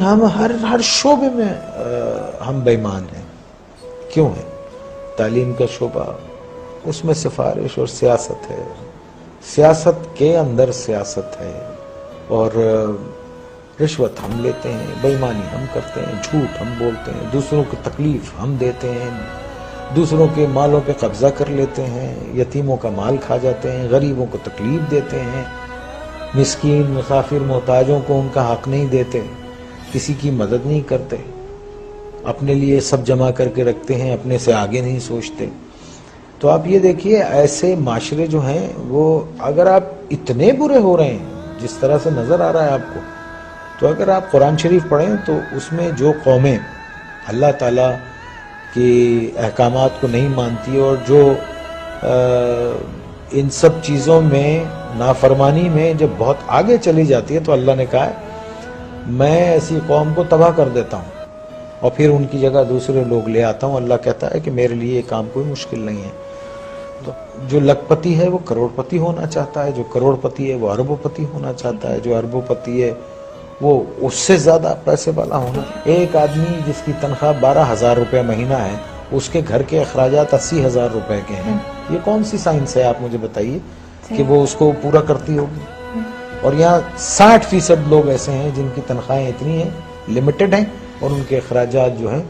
ہم ہر شعبے میں ہم بے ایمان ہیں. کیوں ہے؟ تعلیم کا شعبہ، اس میں سفارش اور سیاست ہے، سیاست کے اندر سیاست ہے، اور رشوت ہم لیتے ہیں، بے ایمانی ہم کرتے ہیں، جھوٹ ہم بولتے ہیں، دوسروں کو تکلیف ہم دیتے ہیں، دوسروں کے مالوں پہ قبضہ کر لیتے ہیں، یتیموں کا مال کھا جاتے ہیں، غریبوں کو تکلیف دیتے ہیں، مسکین مسافر محتاجوں کو ان کا حق نہیں دیتے، کسی کی مدد نہیں کرتے، اپنے لیے سب جمع کر کے رکھتے ہیں، اپنے سے آگے نہیں سوچتے. تو آپ یہ دیکھیے ایسے معاشرے جو ہیں وہ اگر آپ اتنے برے ہو رہے ہیں جس طرح سے نظر آ رہا ہے آپ کو، تو اگر آپ قرآن شریف پڑھیں تو اس میں جو قومیں اللہ تعالیٰ کی احکامات کو نہیں مانتی اور جو ان سب چیزوں میں نافرمانی میں جب بہت آگے چلی جاتی ہے تو اللہ نے کہا ہے میں ایسی قوم کو تباہ کر دیتا ہوں اور پھر ان کی جگہ دوسرے لوگ لے آتا ہوں. اللہ کہتا ہے کہ میرے لیے یہ کام کوئی مشکل نہیں ہے. تو جو لکھ پتی ہے وہ کروڑ پتی ہونا چاہتا ہے، جو کروڑ پتی ہے وہ اربوں پتی ہونا چاہتا ہے، جو اربوں پتی ہے وہ اس سے زیادہ پیسے والا ہونا. ایک آدمی جس کی تنخواہ 12,000 روپے مہینہ ہے، اس کے گھر کے اخراجات 80,000 روپے کے ہیں. یہ کون سی سائنس ہے آپ مجھے بتائیے کہ وہ اس کو پورا کرتی ہوگی؟ اور یہاں 60% لوگ ایسے ہیں جن کی تنخواہیں اتنی ہیں، لمیٹڈ ہیں، اور ان کے اخراجات جو ہیں.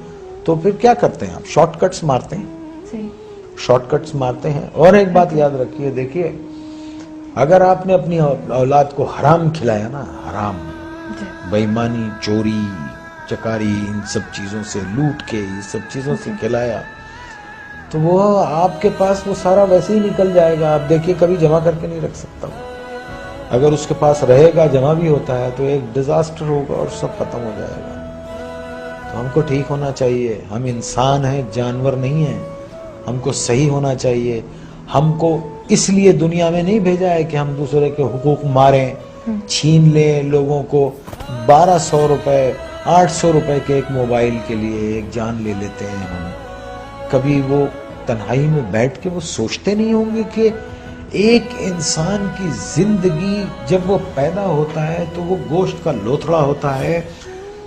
تو پھر کیا کرتے ہیں آپ؟ شارٹ کٹس مارتے ہیں، شارٹ کٹس مارتے ہیں. اور ایک بات یاد رکھیے، دیکھیے اگر آپ نے اپنی اولاد کو حرام کھلایا نا، حرام، بے ایمانی، چوری چکاری، ان سب چیزوں سے لوٹ کے یہ سب چیزوں سے کھلایا، تو وہ آپ کے پاس وہ سارا ویسے ہی نکل جائے گا. آپ دیکھیے کبھی جمع کر کے نہیں رکھ سکتا. اگر اس کے پاس رہے گا، جمع بھی ہوتا ہے، تو ایک ڈیزاسٹر ہوگا اور سب ختم ہو جائے گا. تو ہم کو ٹھیک ہونا چاہیے. ہم انسان ہیں، جانور نہیں ہیں. ہم کو صحیح ہونا چاہیے. ہم کو اس لیے دنیا میں نہیں بھیجا ہے کہ ہم دوسرے کے حقوق ماریں، چھین لیں لوگوں کو. 1200 روپے 800 روپے کے ایک موبائل کے لیے ایک جان لے لیتے ہیں ہم. کبھی وہ تنہائی میں بیٹھ کے وہ سوچتے نہیں ہوں گے کہ ایک انسان کی زندگی جب وہ پیدا ہوتا ہے تو وہ گوشت کا لوتھڑا ہوتا ہے،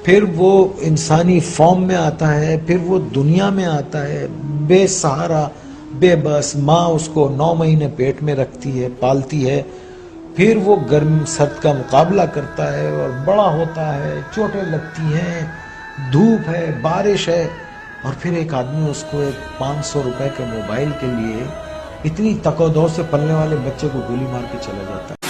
پھر وہ انسانی فارم میں آتا ہے، پھر وہ دنیا میں آتا ہے بے سہارا، بے بس. ماں اس کو 9 مہینے پیٹ میں رکھتی ہے، پالتی ہے، پھر وہ گرم سرد کا مقابلہ کرتا ہے اور بڑا ہوتا ہے، چوٹیں لگتی ہیں، دھوپ ہے، بارش ہے، اور پھر ایک آدمی اس کو ایک 500 روپے کے موبائل کے لیے اتنی تک و دو سے پلنے والے بچے کو گولی مار کے چلا جاتا ہے.